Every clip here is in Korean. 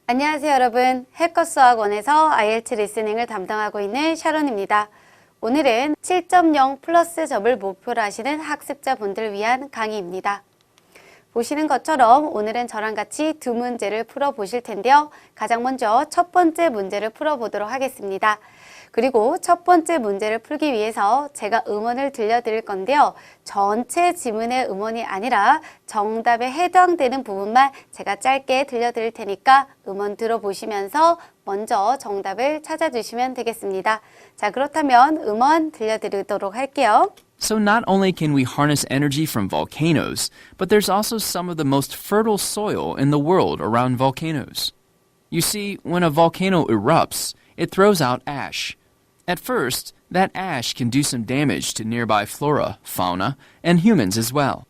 안녕하세요 여러분. 해커수학원에서 IELTS 리스닝을 담당하고 있는 샤론입니다. 오늘은 7.0 플러스 점을 목표로 하시는 학습자분들을 위한 강의입니다. 보시는 것처럼 오늘은 저랑 같이 두 문제를 풀어보실 텐데요. 가장 먼저 첫 번째 문제를 풀어보도록 하겠습니다. 그리고 첫 번째 문제를 풀기 위해서 제가 음원을 들려드릴 건데요. 전체 지문의 음원이 아니라 정답에 해당되는 부분만 제가 짧게 들려드릴 테니까 음원 들어보시면서 먼저 정답을 찾아주시면 되겠습니다. 자, 그렇다면 음원 들려드리도록 할게요. So not only can we harness energy from volcanoes, but there's also some of the most fertile soil in the world around volcanoes. You see, when a volcano erupts, it throws out ash. At first, that ash can do some damage to nearby flora, fauna, and humans as well.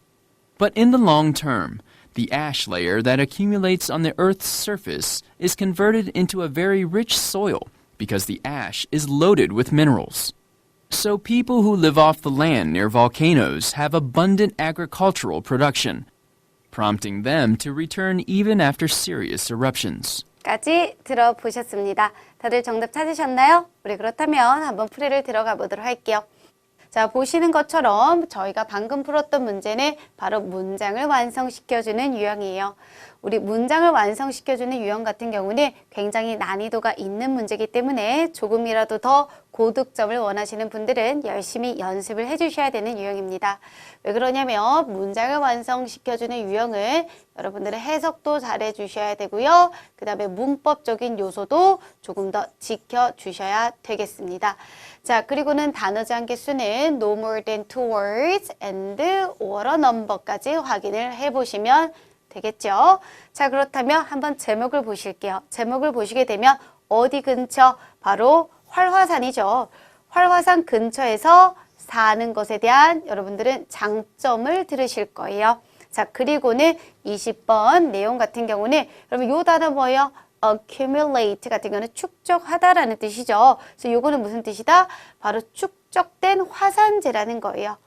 But in the long term, the ash layer that accumulates on the Earth's surface is converted into a very rich soil because the ash is loaded with minerals. So people who live off the land near volcanoes have abundant agricultural production, prompting them to return even after serious eruptions. 까지 들어보셨습니다. 다들 정답 찾으셨나요? 우리 그렇다면 한번 풀이를 들어가 보도록 할게요. 자, 보시는 것처럼 저희가 방금 풀었던 문제는 바로 문장을 완성시켜주는 유형이에요. 우리 문장을 완성시켜주는 유형 같은 경우는 굉장히 난이도가 있는 문제이기 때문에 조금이라도 더 고득점을 원하시는 분들은 열심히 연습을 해주셔야 되는 유형입니다. 왜 그러냐면 문장을 완성시켜주는 유형은 여러분들의 해석도 잘해 주셔야 되고요. 그 다음에 문법적인 요소도 조금 더 지켜주셔야 되겠습니다. 자, 그리고는 단어 장 개수는 no more than 2 words and or a number까지 확인을 해보시면 되겠죠. 자, 그렇다면 한번 제목을 보실게요. 제목을 보시게 되면 어디 근처? 바로 활화산이죠. 활화산 근처에서 사는 것에 대한 여러분들은 장점을 들으실 거예요. 자, 그리고는 20번 내용 같은 경우는 여러분 요 단어 뭐예요? accumulate 같은 경우는 축적하다라는 뜻이죠. 그래서 요거는 무슨 뜻이다? 바로 축적된 화산재라는 거예요.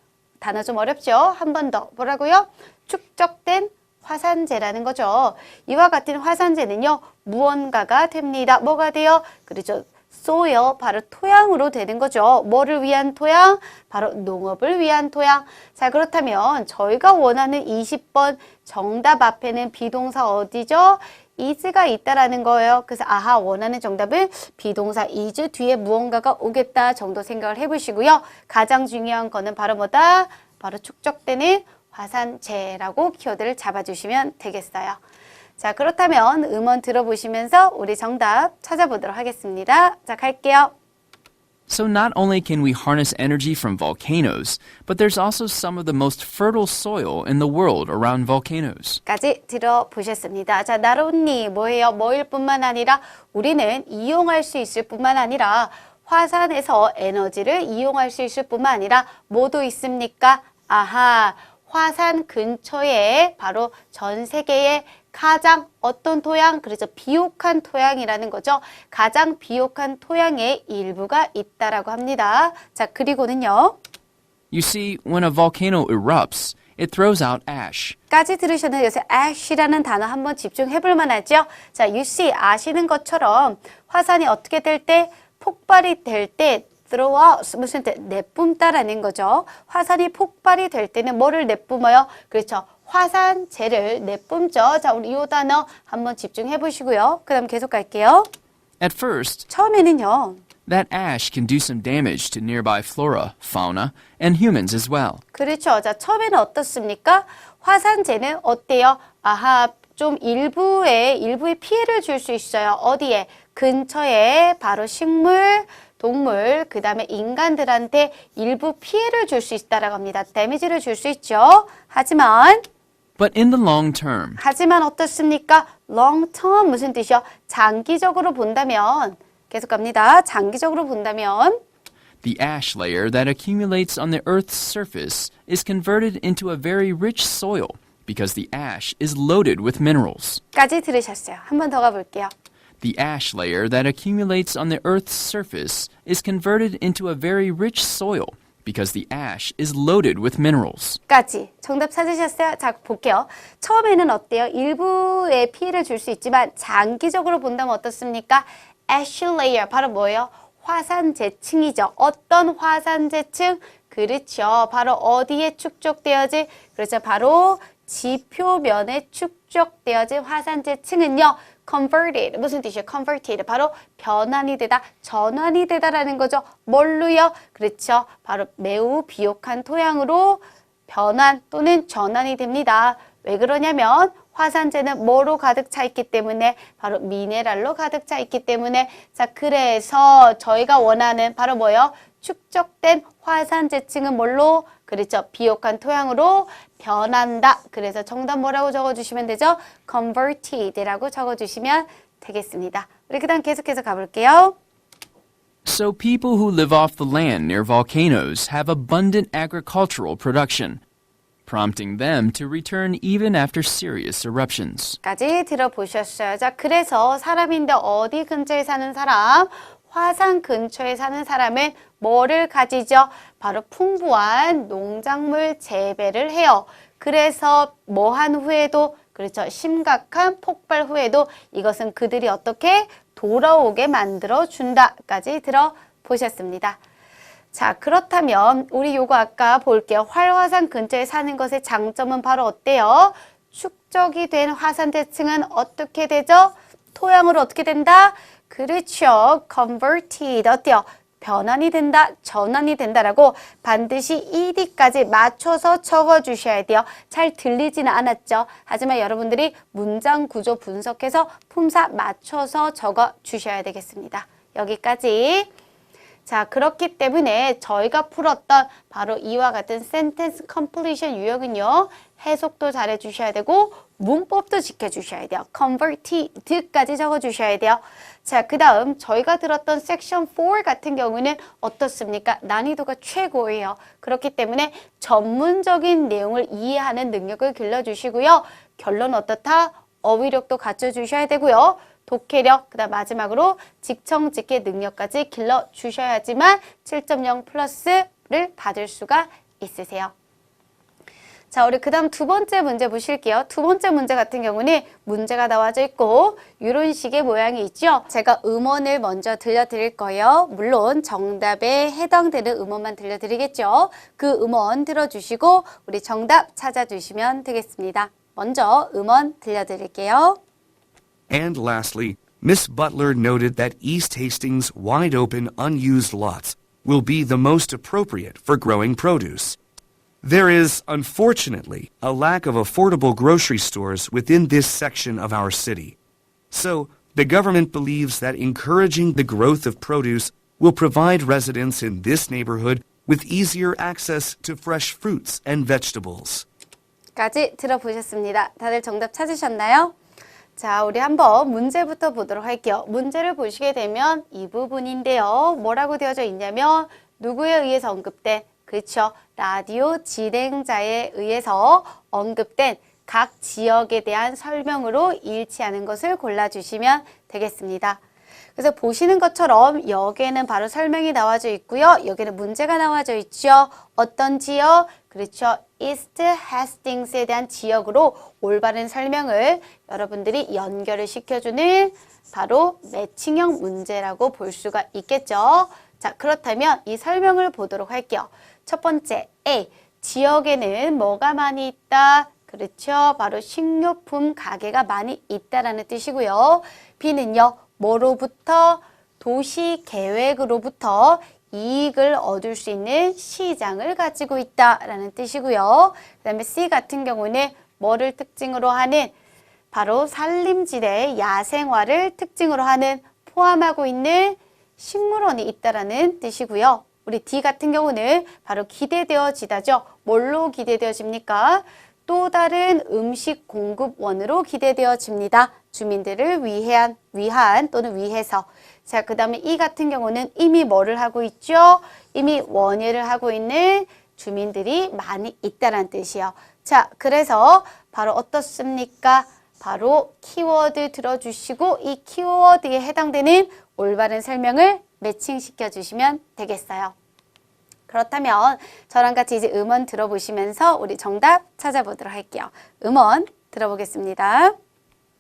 단어 좀 어렵죠? 한 번 더 뭐라고요? 축적된 화산재라는 거죠. 이와 같은 화산재는요, 무언가가 됩니다. 뭐가 돼요? 그렇죠. soil, 바로 토양으로 되는 거죠. 뭐를 위한 토양? 바로 농업을 위한 토양. 자, 그렇다면 저희가 원하는 20번 정답 앞에는 비동사 어디죠? is가 있다라는 거예요. 그래서 아하, 원하는 정답은 비동사 is 뒤에 무언가가 오겠다 정도 생각을 해보시고요. 가장 중요한 거는 바로 뭐다? 바로 축적되는 화산재라고 키워드를 잡아주시면 되겠어요. 자, 그렇다면 음원 들어보시면서 우리 정답 찾아보도록 하겠습니다. 자, 갈게요. So not only can we harness energy from volcanoes, but there's also some of the most fertile soil in the world around volcanoes. 까지 들어보셨습니다. 자, 나론니 뭐예요? 뭐일 뿐만 아니라 우리는 이용할 수 있을 뿐만 아니라 화산에서 에너지를 이용할 수 있을 뿐만 아니라 뭐도 있습니까? 아하, 화산 근처에 바로 전 세계의 가장 어떤 토양? 그래서 비옥한 토양이라는 거죠. 가장 비옥한 토양의 일부가 있다라고 합니다. 자, 그리고는요. You see, when a volcano erupts, it throws out ash. 까지 들으셨는데 여기서 ash라는 단어 한번 집중해 볼 만하죠. 자, you see, 아시는 것처럼 화산이 어떻게 될 때? 폭발이 될 때 throw out, 무슨 뜻? 내뿜다라는 거죠. 화산이 폭발이 될 때는 뭐를 내뿜어요? 그렇죠. 화산재를 내뿜죠. 자, 우리 이 단어 한번 집중해 보시고요. 그 다음 계속 갈게요. At first, 처음에는요. that ash can do some damage to nearby flora, fauna, and humans as well. 그렇죠. 자, 처음에는 어떻습니까? 화산재는 어때요? 아하, 좀 일부의 피해를 줄 수 있어요. 어디에? 근처에 바로 식물, 동물, 그 다음에 인간들한테 일부 피해를 줄 수 있다라고 합니다. 데미지를 줄 수 있죠. 하지만 But in the long term, 하지만 어떻습니까? long term 무슨 뜻이요? 장기적으로 본다면 계속 갑니다. 장기적으로 본다면 the ash layer that accumulates on the Earth's surface is converted into a very rich soil because the ash is loaded with minerals. 까지 들으셨어요. 한 번 더 가볼게요. The ash layer that accumulates on the Earth's surface is converted into a very rich soil because the ash is loaded with minerals. 까지 정답 찾으셨어요? 자, 볼게요. 처음에는 어때요? 일부의 피해를 줄 수 있지만 장기적으로 본다면 어떻습니까? ash layer 바로 뭐예요? 화산재층이죠. 어떤 화산재층? 그렇죠. 바로 어디에 축적되어지? 그렇죠. 바로 지표면에 축적되어진 화산재층은요. converted 무슨 뜻이에요? converted 바로 변환이 되다, 전환이 되다라는 거죠. 뭘로요? 그렇죠. 바로 매우 비옥한 토양으로 변환 또는 전환이 됩니다. 왜 그러냐면 화산재는 뭐로 가득 차 있기 때문에 바로 미네랄로 가득 차 있기 때문에 자 그래서 저희가 원하는 바로 뭐예요? 축적된 화산재층은 뭘로? 그렇죠. 비옥한 토양으로 변한다. 그래서 정답 뭐라고 적어주시면 되죠? converted라고 적어주시면 되겠습니다. 우리 그 다음 계속해서 가볼게요. So people who live off the land near volcanoes have abundant agricultural production, prompting them to return even after serious eruptions. 까지 들어보셨어요. 자, 그래서 사람인데 어디 근처에 사는 사람? 화산 근처에 사는 사람은 뭐를 가지죠? 바로 풍부한 농작물 재배를 해요. 그래서 뭐 한 후에도 그렇죠. 심각한 폭발 후에도 이것은 그들이 어떻게 돌아오게 만들어 준다까지 들어보셨습니다. 자, 그렇다면 우리 요거 아까 볼게요. 활화산 근처에 사는 것의 장점은 바로 어때요? 축적이 된 화산재층은 어떻게 되죠? 토양으로 어떻게 된다? 그렇죠. converted 어때요? 변환이 된다, 전환이 된다라고 반드시 ed까지 맞춰서 적어주셔야 돼요. 잘 들리지는 않았죠. 하지만 여러분들이 문장 구조 분석해서 품사 맞춰서 적어주셔야 되겠습니다. 여기까지. 자, 그렇기 때문에 저희가 풀었던 바로 이와 같은 sentence completion 유형은요. 해석도 잘 해주셔야 되고 문법도 지켜주셔야 돼요. converted까지 적어주셔야 돼요. 자, 그 다음 저희가 들었던 section 4 같은 경우는 어떻습니까? 난이도가 최고예요. 그렇기 때문에 전문적인 내용을 이해하는 능력을 길러주시고요. 결론 어떻다? 어휘력도 갖춰주셔야 되고요. 독해력, 그 다음 마지막으로 직청직계 능력까지 길러주셔야지만 7.0 플러스를 받을 수가 있으세요. 자, 우리 그 다음 두 번째 문제 보실게요. 두 번째 문제 같은 경우는 문제가 나와져 있고 이런 식의 모양이 있죠. 제가 음원을 먼저 들려드릴 거예요. 물론 정답에 해당되는 음원만 들려드리겠죠. 그 음원 들어주시고 우리 정답 찾아주시면 되겠습니다. 먼저 음원 들려드릴게요. And lastly, Miss Butler noted that East Hastings' wide-open, unused lots will be the most appropriate for growing produce. There is, unfortunately, a lack of affordable grocery stores within this section of our city. So, the government believes that encouraging the growth of produce will provide residents in this neighborhood with easier access to fresh fruits and vegetables. 까지 들어보셨습니다. 다들 정답 찾으셨나요? 자, 우리 한번 문제부터 보도록 할게요. 문제를 보시게 되면 이 부분인데요. 뭐라고 되어져 있냐면 누구에 의해서 언급된 그렇죠. 라디오 진행자에 의해서 언급된 각 지역에 대한 설명으로 일치하는 것을 골라주시면 되겠습니다. 그래서 보시는 것처럼 여기에는 바로 설명이 나와져 있고요. 여기는 문제가 나와져 있죠. 어떤 지역? 그렇죠. East Hastings에 대한 지역으로 올바른 설명을 여러분들이 연결을 시켜주는 바로 매칭형 문제라고 볼 수가 있겠죠. 자, 그렇다면 이 설명을 보도록 할게요. 첫 번째, A. 지역에는 뭐가 많이 있다? 그렇죠. 바로 식료품 가게가 많이 있다라는 뜻이고요. B는요. 뭐로부터? 도시 계획으로부터 이익을 얻을 수 있는 시장을 가지고 있다라는 뜻이고요. 그 다음에 C 같은 경우는 뭐를 특징으로 하는? 바로 산림지대 야생화를 특징으로 하는 포함하고 있는 식물원이 있다라는 뜻이고요. 우리 D 같은 경우는 바로 기대되어지다죠. 뭘로 기대되어집니까? 또 다른 음식 공급원으로 기대되어집니다. 주민들을 위한 또는 위해서. 자, 그 다음에 E 같은 경우는 이미 뭐를 하고 있죠? 이미 원예를 하고 있는 주민들이 많이 있다는 뜻이에요. 자, 그래서 바로 어떻습니까? 바로 키워드 들어주시고 이 키워드에 해당되는 올바른 설명을 매칭시켜 주시면 되겠어요. 그렇다면 저랑 같이 이제 음원 들어보시면서 우리 정답 찾아보도록 할게요. 음원 들어보겠습니다.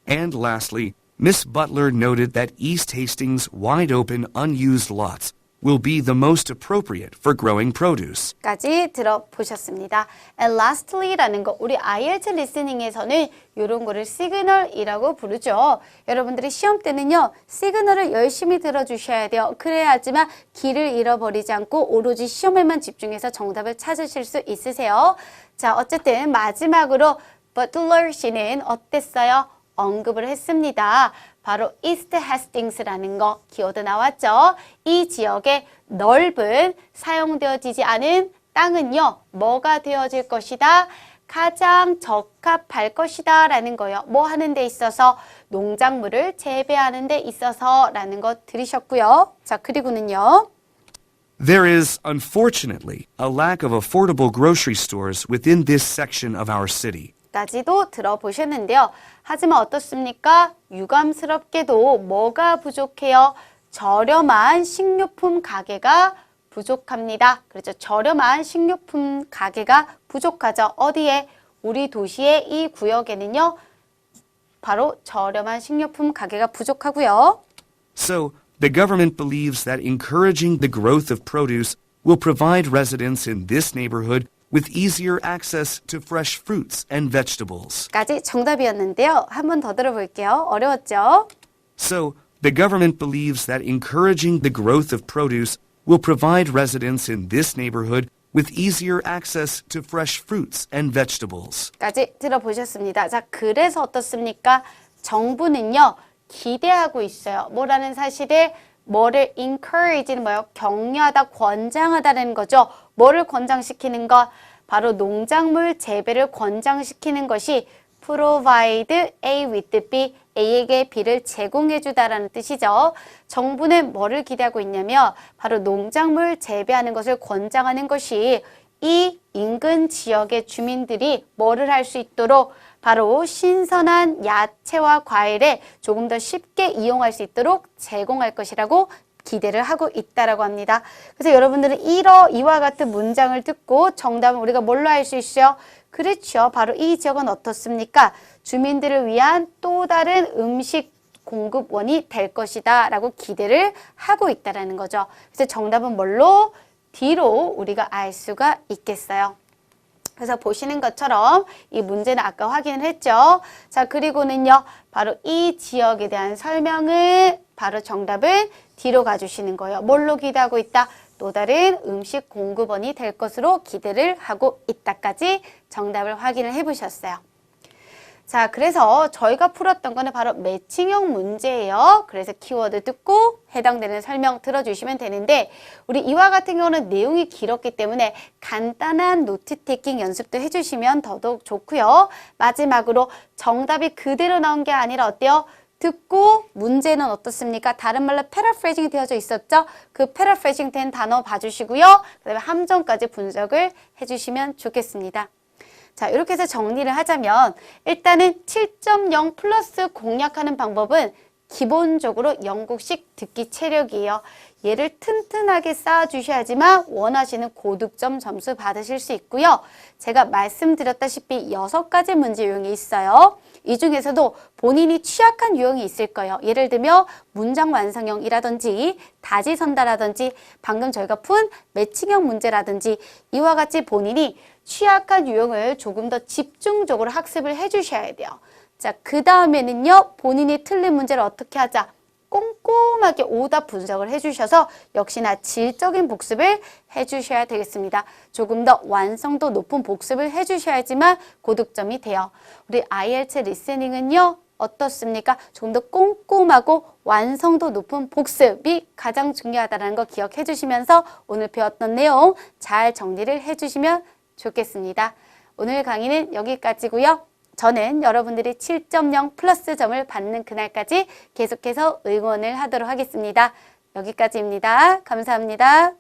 And lastly, Miss Butler noted that East Hastings' wide-open, unused lots will be the most appropriate for growing produce. 까지 들어보셨습니다. And lastly라는 거 우리 IELTS 리스닝에서는 이런 거를 시그널이라고 부르죠. 여러분들이 시험 때는요. 시그널을 열심히 들어주셔야 돼요. 그래야지만 길을 잃어버리지 않고 오로지 시험에만 집중해서 정답을 찾으실 수 있으세요. 자, 어쨌든 마지막으로 Butler 씨는 어땠어요? 언급을 했습니다. 바로 East Hastings라는 거 키워드 나왔죠. 이 지역의 넓은 사용되어지지 않은 땅은요. 뭐가 되어질 것이다? 가장 적합할 것이다 라는 거예요. 뭐 하는 데 있어서? 농작물을 재배하는 데 있어서 라는 거 들으셨고요. 자, 그리고는요. There is, unfortunately, a lack of affordable grocery stores within this section of our city. 까지도 들어보셨는데요. 하지만 어떻습니까? 유감스럽게도 뭐가 부족해요? 저렴한 식료품 가게가 부족합니다. 그렇죠. 저렴한 식료품 가게가 부족하죠. 어디에? 우리 도시의 이 구역에는요. 바로 저렴한 식료품 가게가 부족하고요. So, the government believes that encouraging the growth of produce will provide residents in this neighborhood with easier access to fresh fruits and vegetables. 까지 정답이었는데요. 한 번 더 들어볼게요. 어려웠죠? So, the government believes that encouraging the growth of produce will provide residents in this neighborhood with easier access to fresh fruits and vegetables. 까지 들어보셨습니다. 자, 그래서 어떻습니까? 정부는요. 기대하고 있어요. 뭐라는 사실을 뭐를 encourage는 뭐예요? 격려하다, 권장하다는 거죠. 뭐를 권장시키는 것? 바로 농작물 재배를 권장시키는 것이 provide A with B, A에게 B를 제공해 주다라는 뜻이죠. 정부는 뭐를 기대하고 있냐면 바로 농작물 재배하는 것을 권장하는 것이 이 인근 지역의 주민들이 뭐를 할 수 있도록 바로 신선한 야채와 과일을 조금 더 쉽게 이용할 수 있도록 제공할 것이라고 기대를 하고 있다라고 합니다. 그래서 여러분들은 이와 같은 문장을 듣고 정답은 우리가 뭘로 알 수 있어요? 그렇죠. 바로 이 지역은 어떻습니까? 주민들을 위한 또 다른 음식 공급원이 될 것이다 라고 기대를 하고 있다라는 거죠. 그래서 정답은 뭘로? D로 우리가 알 수가 있겠어요. 그래서 보시는 것처럼 이 문제는 아까 확인을 했죠. 자, 그리고는요. 바로 이 지역에 대한 설명을 바로 정답은 D로 가주시는 거예요. 뭘로 기대하고 있다? 또 다른 음식 공급원이 될 것으로 기대를 하고 있다까지 정답을 확인을 해보셨어요. 자, 그래서 저희가 풀었던 거는 바로 매칭형 문제예요. 그래서 키워드 듣고 해당되는 설명 들어주시면 되는데 우리 이와 같은 경우는 내용이 길었기 때문에 간단한 노트 테이킹 연습도 해주시면 더더욱 좋고요. 마지막으로 정답이 그대로 나온 게 아니라 어때요? 듣고 문제는 어떻습니까? 다른 말로 패러프레이징이 되어져 있었죠? 그 패러프레이징 된 단어 봐주시고요. 그 다음에 함정까지 분석을 해주시면 좋겠습니다. 자, 이렇게 해서 정리를 하자면 일단은 7.0 플러스 공략하는 방법은 기본적으로 영국식 듣기 체력이에요. 얘를 튼튼하게 쌓아주셔야지만 원하시는 고득점 점수 받으실 수 있고요. 제가 말씀드렸다시피 6가지 문제 유형이 있어요. 이 중에서도 본인이 취약한 유형이 있을 거예요. 예를 들면 문장 완성형이라든지 다지선다라든지 방금 저희가 푼 매칭형 문제라든지 이와 같이 본인이 취약한 유형을 조금 더 집중적으로 학습을 해주셔야 돼요. 자, 그 다음에는요. 본인이 틀린 문제를 어떻게 하자? 꼼꼼하게 오답 분석을 해주셔서 역시나 질적인 복습을 해주셔야 되겠습니다. 조금 더 완성도 높은 복습을 해주셔야지만 고득점이 돼요. 우리 IELTS 리스닝은요. 어떻습니까? 조금 더 꼼꼼하고 완성도 높은 복습이 가장 중요하다는 거 기억해 주시면서 오늘 배웠던 내용 잘 정리를 해주시면 좋겠습니다. 오늘 강의는 여기까지고요. 저는 여러분들이 7.0 플러스 점을 받는 그날까지 계속해서 응원을 하도록 하겠습니다. 여기까지입니다. 감사합니다.